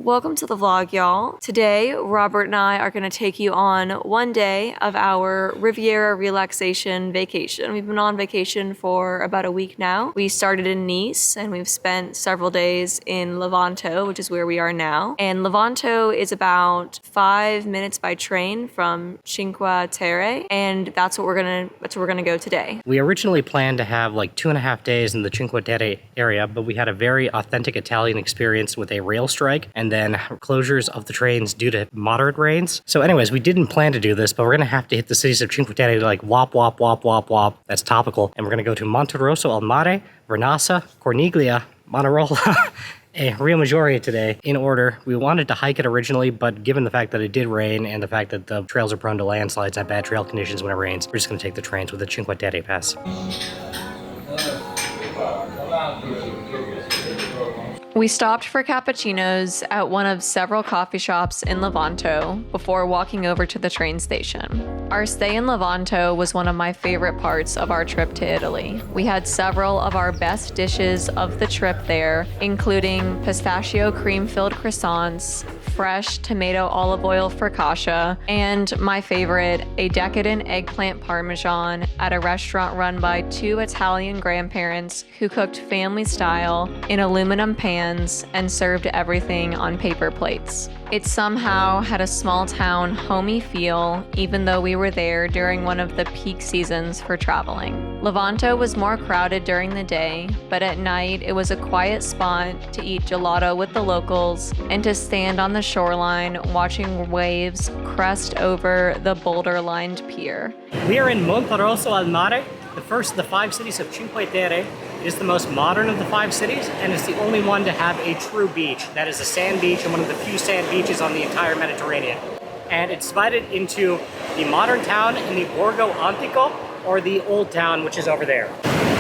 Welcome to the vlog, y'all. Today, Robert and I are gonna take you on one day of our Riviera relaxation vacation. We've been on vacation for about a week now. We started in Nice and we've spent several days in Levanto, which is where we are now. And Levanto is about 5 minutes by train from Cinque Terre, and that's where we're gonna go today. We originally planned to have like 2.5 days in the Cinque Terre area, but we had a very authentic Italian experience with a rail strike and then closures of the trains due to moderate rains. So anyways, we didn't plan to do this, but we're gonna have to hit the cities of Cinque Terre like wop, wop, wop, wop, wop. That's topical. And we're gonna go to Monterosso al Mare, Vernazza, Corniglia, Manarola, and Riomaggiore today in order. We wanted to hike it originally, but given the fact that it did rain and the fact that the trails are prone to landslides and bad trail conditions when it rains, we're just gonna take the trains with the Cinque Terre pass. We stopped for cappuccinos at one of several coffee shops in Levanto before walking over to the train station. Our stay in Levanto was one of my favorite parts of our trip to Italy. We had several of our best dishes of the trip there, including pistachio cream-filled croissants, fresh tomato olive oil focaccia, and my favorite, a decadent eggplant parmesan at a restaurant run by two Italian grandparents who cooked family style in aluminum pans and served everything on paper plates. It somehow had a small town homey feel, even though we were there during one of the peak seasons for traveling. Levanto was more crowded during the day, but at night it was a quiet spot to eat gelato with the locals and to stand on the shoreline watching waves crest over the boulder-lined pier. We are in Monterosso al Mare, the first of the 5 cities of Cinque Terre. It is the most modern of the 5 cities, and it's the only one to have a true beach. That is a sand beach and one of the few sand beaches on the entire Mediterranean. And it's divided into the modern town and the Borgo Antico, or the old town, which is over there.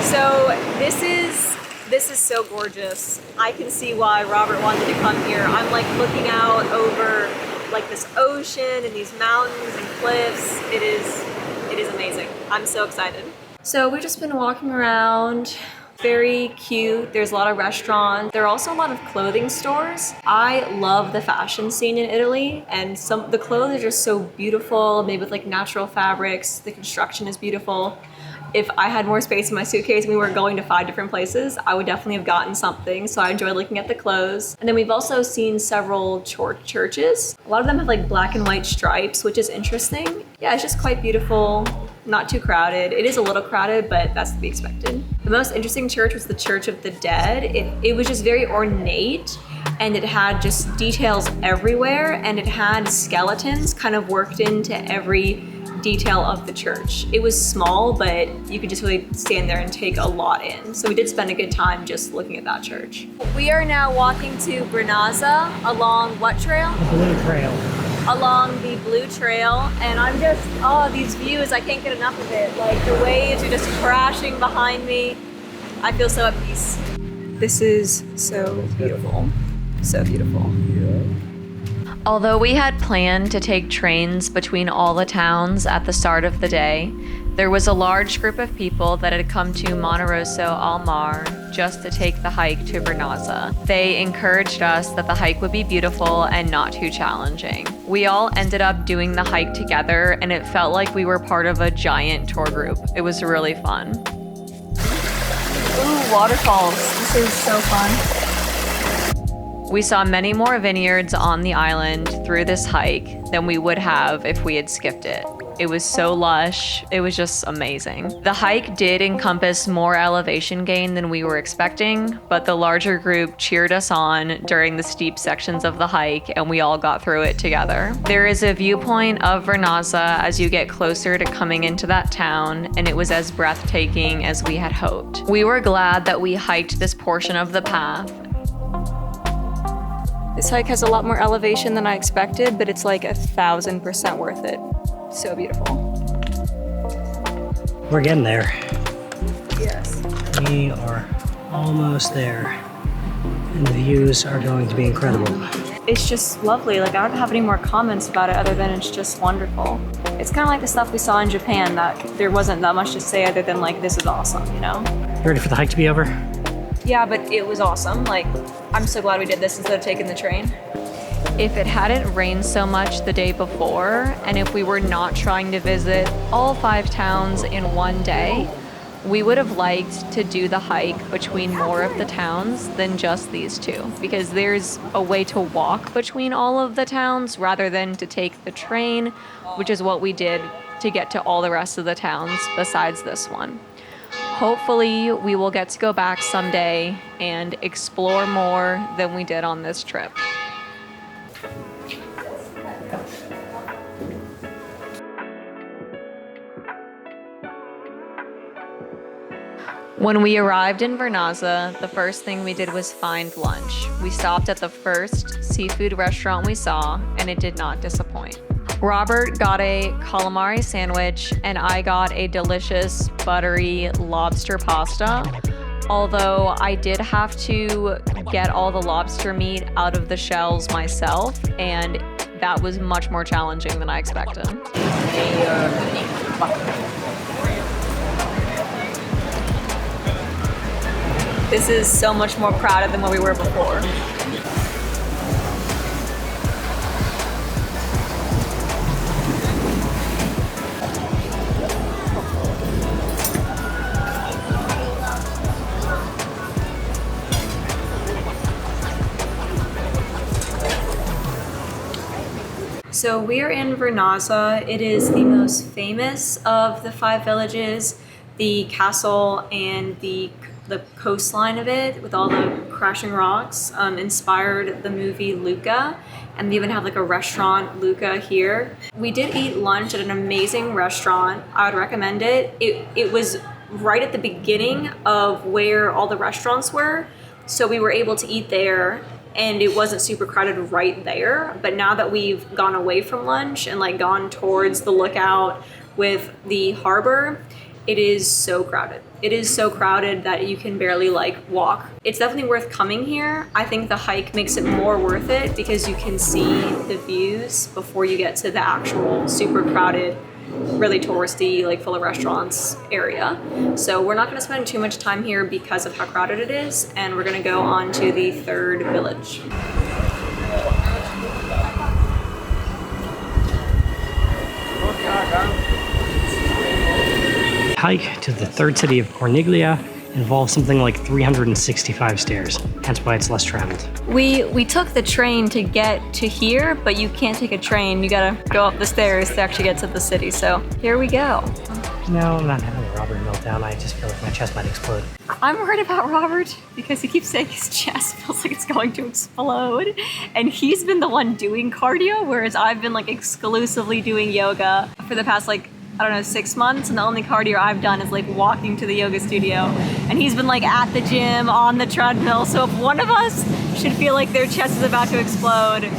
So this is so gorgeous. I can see why Robert wanted to come here. I'm like looking out over like this ocean and these mountains and cliffs. It is amazing. I'm so excited. So we've just been walking around. Very cute. There's a lot of restaurants. There are also a lot of clothing stores. I love the fashion scene in Italy, and the clothes are just so beautiful, made with like natural fabrics. The construction is beautiful. If I had more space in my suitcase and we were going to 5 different places, I would definitely have gotten something. So I enjoy looking at the clothes. And then we've also seen several churches. A lot of them have like black and white stripes, which is interesting. Yeah, it's just quite beautiful. Not too crowded. It is a little crowded, but that's to be expected. The most interesting church was the Church of the Dead. It was just very ornate, and it had just details everywhere, and it had skeletons kind of worked into every detail of the church. It was small, but you could just really stand there and take a lot in. So we did spend a good time just looking at that church. We are now walking to Vernazza along what trail? The Blue Trail. Along the Blue Trail, and I'm just, oh, these views, I can't get enough of it. Like the waves are just crashing behind me. I feel so at peace. This is so beautiful. So beautiful. Yeah. Although we had planned to take trains between all the towns at the start of the day, there was a large group of people that had come to Monterosso al Mare just to take the hike to Vernazza. They encouraged us that the hike would be beautiful and not too challenging. We all ended up doing the hike together, and it felt like we were part of a giant tour group. It was really fun. Ooh, waterfalls. This is so fun. We saw many more vineyards on the island through this hike than we would have if we had skipped it. It was so lush. It was just amazing. The hike did encompass more elevation gain than we were expecting, but the larger group cheered us on during the steep sections of the hike, and we all got through it together. There is a viewpoint of Vernazza as you get closer to coming into that town, and it was as breathtaking as we had hoped. We were glad that we hiked this portion of the path. This hike has a lot more elevation than I expected, but it's like 1,000% worth it. So beautiful. We're getting there. Yes. We are almost there, and the views are going to be incredible. It's just lovely. Like, I don't have any more comments about it other than it's just wonderful. It's kind of like the stuff we saw in Japan that there wasn't that much to say other than like, this is awesome, you know? You ready for the hike to be over? Yeah, but it was awesome. Like, I'm so glad we did this instead of taking the train. If it hadn't rained so much the day before, and if we were not trying to visit all 5 towns in one day, we would have liked to do the hike between more of the towns than just these 2, because there's a way to walk between all of the towns rather than to take the train, which is what we did to get to all the rest of the towns besides this one. Hopefully, we will get to go back someday and explore more than we did on this trip. When we arrived in Vernazza, the first thing we did was find lunch. We stopped at the first seafood restaurant we saw, and it did not disappoint. Robert got a calamari sandwich, and I got a delicious buttery lobster pasta. Although I did have to get all the lobster meat out of the shells myself, and that was much more challenging than I expected. This is so much more crowded than where we were before. So we are in Vernazza. It is the most famous of the 5 villages. The castle and the coastline of it with all the crashing rocks inspired the movie Luca, and they even have like a restaurant Luca here. We did eat lunch at an amazing restaurant. I would recommend it. It was right at the beginning of where all the restaurants were, so we were able to eat there and it wasn't super crowded right there. But now that we've gone away from lunch and like gone towards the lookout with the harbor, it is so crowded. It is so crowded that you can barely like walk. It's definitely worth coming here. I think the hike makes it more worth it because you can see the views before you get to the actual super crowded, really touristy, like full of restaurants area. So we're not gonna spend too much time here because of how crowded it is, and we're gonna go on to the 3rd village. Hike to the 3rd city of Corniglia involves something like 365 stairs, hence why it's less traveled. We took the train to get to here, but you can't take a train. You gotta go up the stairs to actually get to the city. So here we go. No, I'm not having a Robert meltdown. I just feel like my chest might explode. I'm worried about Robert because he keeps saying his chest feels like it's going to explode. And he's been the one doing cardio, whereas I've been like exclusively doing yoga for the past like, I don't know, 6 months, and the only cardio I've done is like walking to the yoga studio. And he's been like at the gym on the treadmill. So if one of us should feel like their chest is about to explode,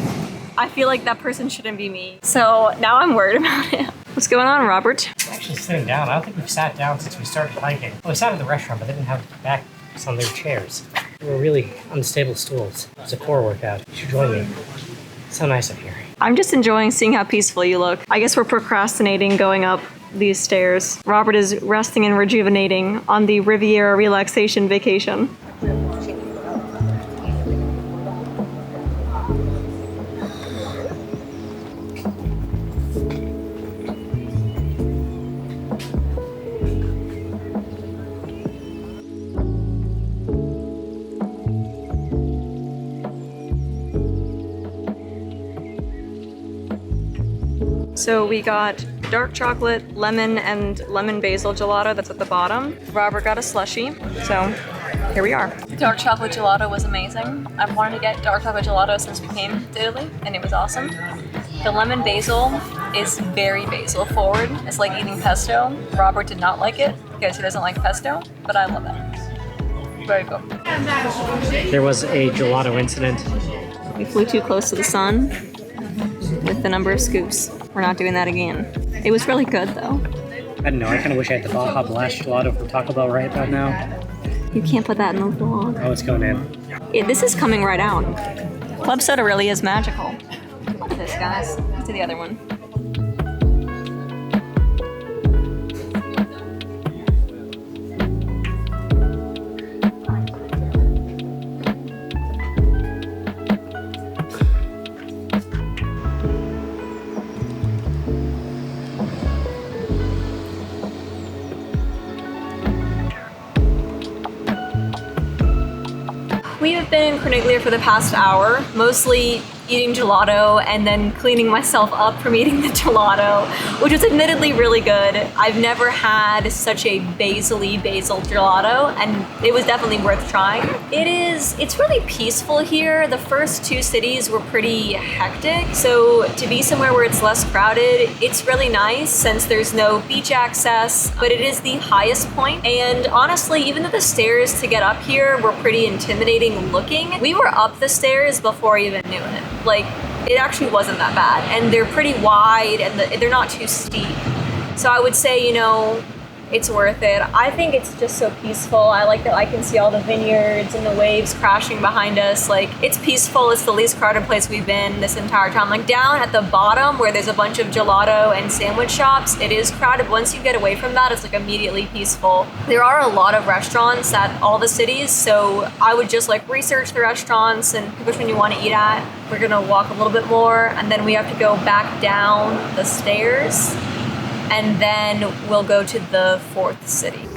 I feel like that person shouldn't be me. So now I'm worried about it. What's going on, Robert? I'm actually sitting down. I don't think we've sat down since we started hiking. Well, we sat at the restaurant, but they didn't have backs on their chairs. They were really unstable stools. It was a core workout. You should join me. It's so nice up here. I'm just enjoying seeing how peaceful you look. I guess we're procrastinating going up these stairs. Robert is resting and rejuvenating on the Riviera relaxation vacation. So we got dark chocolate, lemon, and lemon basil gelato. That's at the bottom. Robert got a slushie, so here we are. Dark chocolate gelato was amazing. I've wanted to get dark chocolate gelato since we came to Italy, and it was awesome. The lemon basil is very basil forward. It's like eating pesto. Robert did not like it because he doesn't like pesto, but I love it. Very good. There was a gelato incident. We flew too close to the sun with the number of scoops. We're not doing that again. It was really good though. I don't know, I kind of wish I had the Baja Blast gelato from Taco Bell right about now. You can't put that in the vlog. Oh, it's going in. This is coming right out. Club soda really is magical. Look at this, guys. Let's do the other one. Corniglia for the past hour, mostly eating gelato and then cleaning myself up from eating the gelato, which was admittedly really good. I've never had such a basil-y basil gelato, and it was definitely worth trying. It's really peaceful here. The first two cities were pretty hectic, so to be somewhere where it's less crowded, it's really nice since there's no beach access, but it is the highest point. And honestly, even though the stairs to get up here were pretty intimidating looking, we were up the stairs before I even knew it. Like, it actually wasn't that bad, and they're pretty wide and they're not too steep. So I would say, you know, it's worth it. I think it's just so peaceful. I like that I can see all the vineyards and the waves crashing behind us. Like, it's peaceful. It's the least crowded place we've been this entire time. Like, down at the bottom where there's a bunch of gelato and sandwich shops, it is crowded. Once you get away from that, it's like immediately peaceful. There are a lot of restaurants at all the cities, so I would just like research the restaurants and pick which one you want to eat at. We're gonna walk a little bit more, and then we have to go back down the stairs, and then we'll go to the fourth city.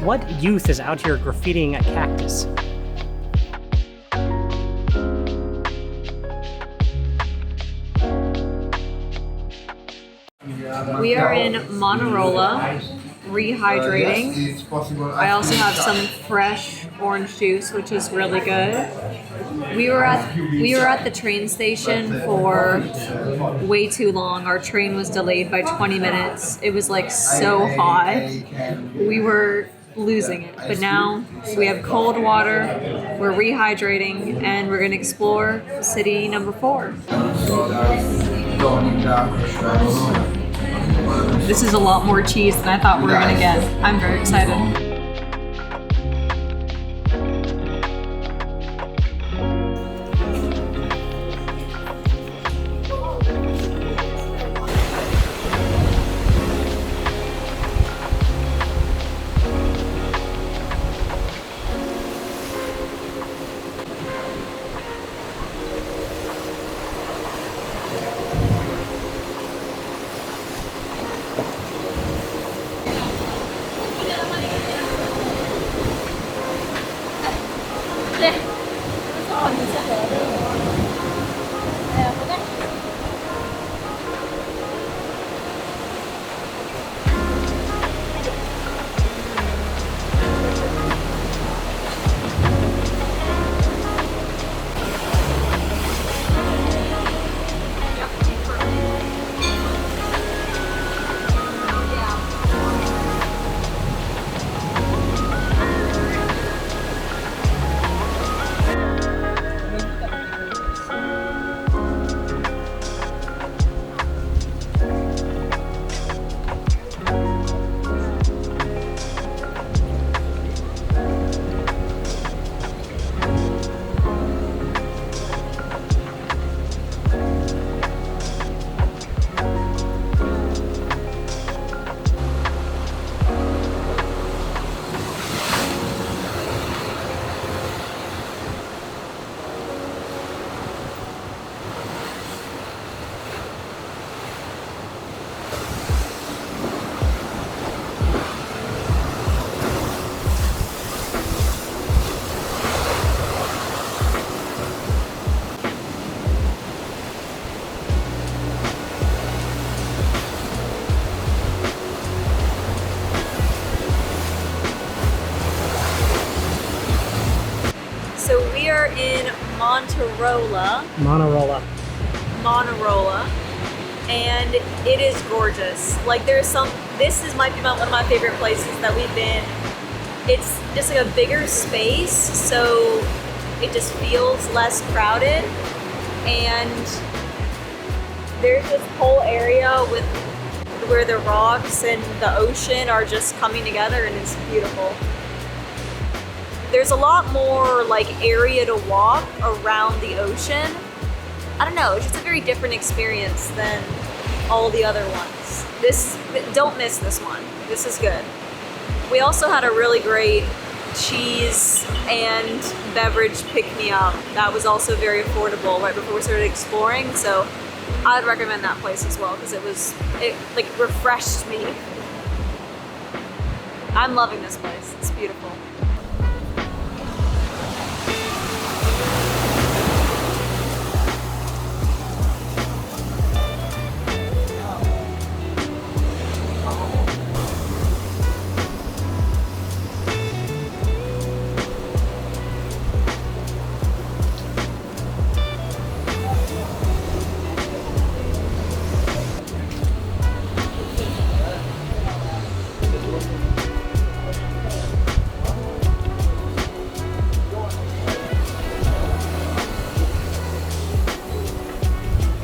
What youth is out here graffitiing a cactus? We are in Manarola, rehydrating. I also have some fresh orange juice, which is really good. We were at the train station for way too long. Our train was delayed by 20 minutes. It was like so hot. We were losing it. But now we have cold water, we're rehydrating, and we're gonna explore city number 4. This is a lot more cheese than I thought we were gonna get. I'm very excited. In Manarola. Manarola, and it is gorgeous. Like, this might be one of my favorite places that we've been. It's just like a bigger space, so it just feels less crowded, and there's this whole area with where the rocks and the ocean are just coming together, and it's beautiful. There's a lot more like area to walk around the ocean, I don't know, it's just a very different experience than all the other ones. Don't miss this one. This is good. We also had a really great cheese and beverage pick-me-up that was also very affordable right before we started exploring, so I'd recommend that place as well because it like refreshed me. I'm loving this place. It's beautiful.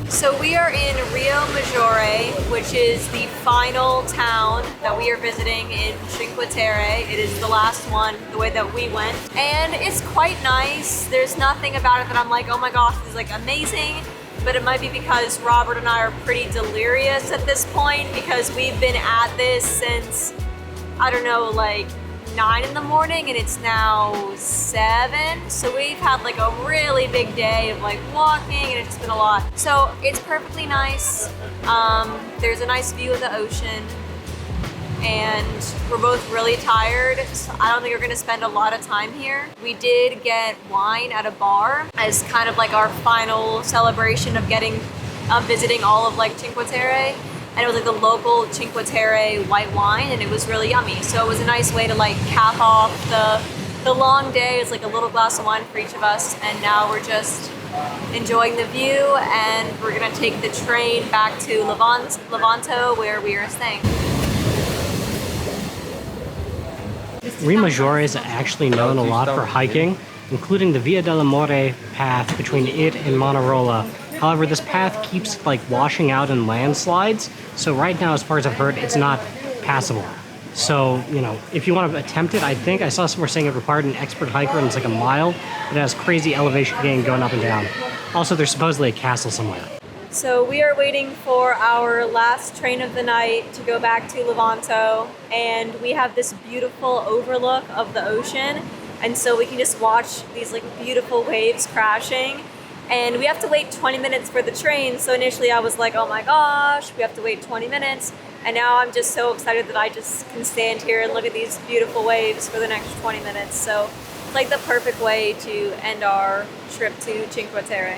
So we are in Riomaggiore, which is the final town that we are visiting in Cinque Terre. It is the last one, the way that we went. And it's quite nice. There's nothing about it that I'm like, oh my gosh, this is like amazing. But it might be because Robert and I are pretty delirious at this point because we've been at this since, I don't know, like 9 in the morning and it's now 7. So we've had like a really big day of like walking and it's just been a lot. So it's perfectly nice. There's a nice view of the ocean and we're both really tired. So I don't think we're gonna spend a lot of time here. We did get wine at a bar as kind of like our final celebration of visiting all of like Cinque Terre. And it was like the local Cinque Terre white wine and it was really yummy. So it was a nice way to like cap off the long day. It's like a little glass of wine for each of us. And now we're just enjoying the view and we're gonna take the train back to Levanto where we are staying. Riomaggiore is actually known a lot for hiking, including the Via dell'Amore path between it and Manarola. However, this path keeps like washing out in landslides, so right now, as far as I've heard, it's not passable. So, you know, if you want to attempt it, I think I saw somewhere saying it required an expert hiker and it's like a mile, but it has crazy elevation gain going up and down. Also, there's supposedly a castle somewhere. So we are waiting for our last train of the night to go back to Levanto, and we have this beautiful overlook of the ocean, and so we can just watch these like beautiful waves crashing. And we have to wait 20 minutes for the train. So initially I was like, oh my gosh, we have to wait 20 minutes. And now I'm just so excited that I just can stand here and look at these beautiful waves for the next 20 minutes. So it's like the perfect way to end our trip to Cinque Terre.